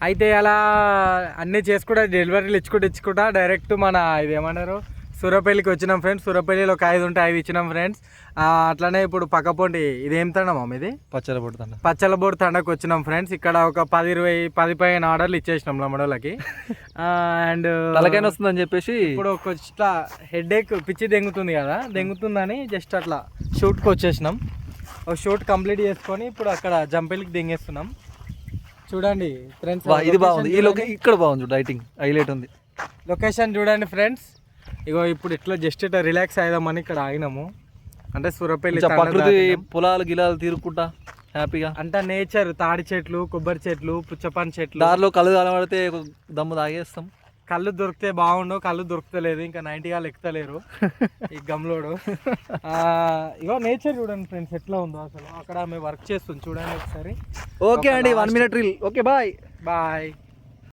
అయితే అలా అన్నీ చేసుకుంటా డెలివరీలు ఇచ్చుకుంటా డైరెక్ట్ మన ఇది ఏమన్నారు సూరపల్లికి వచ్చినాం ఫ్రెండ్స్. సూరపల్లిలో ఒక 5 ఉంటే 5 ఇచ్చినాం ఫ్రెండ్స్. అట్లనే ఇప్పుడు పక్కపొంటి ఇది ఏం తండమా ఇది పచ్చలబోడు తండకు వచ్చినాం ఫ్రెండ్స్. ఇక్కడ ఒక 10-20 పైన ఆర్డర్లు ఇచ్చేసినాం లమ్మడోళ్ళకి. అండ్ తలకైనా వస్తుందని చెప్పేసి ఇప్పుడు ఒక హెడేక్ పిచ్చి దెంగుతుందని జస్ట్ అట్లా షూట్కి వచ్చేసినాం. ఒక షూట్ కంప్లీట్ చేసుకొని ఇప్పుడు అక్కడ జంపెల్లికి దింగేస్తున్నాం. చూడండి ఫ్రెండ్స్, ఇది బాగుంది. ఈ ఇక్కడ బాగుంది, లైటింగ్ హైలైట్ ఉంది. లొకేషన్ చూడండి ఫ్రెండ్స్. ఇగో ఇప్పుడు ఇట్లా జస్ట్ ఇట్లా రిలాక్స్ అయిదామని ఇక్కడ ఆగినాము. అంటే సూరపల్లి ప్రకృతి పొలాలు గిలాలు తీరుకుంటా హ్యాపీగా అంటే నేచర్, తాడి చెట్లు, కొబ్బరి చెట్లు, పుచ్చపాన్ చెట్లు. దారిలో కళ్ళు కనబడితే దమ్ము తాగేస్తాం. కళ్ళు దొరికితే బాగుండు, కళ్ళు దొరుకుతలేదు. ఇంకా 90 గాలు ఎక్కుతలేరు ఈ గమ్లోడు. ఇగో నేచర్ చూడండి ఫ్రెండ్స్ ఎట్లా ఉందో అసలు. అక్కడ మేము వర్క్ చేస్తుంది చూడండి ఒకసారి. ఓకే అండి, 1 minute రీల్. Okay bye.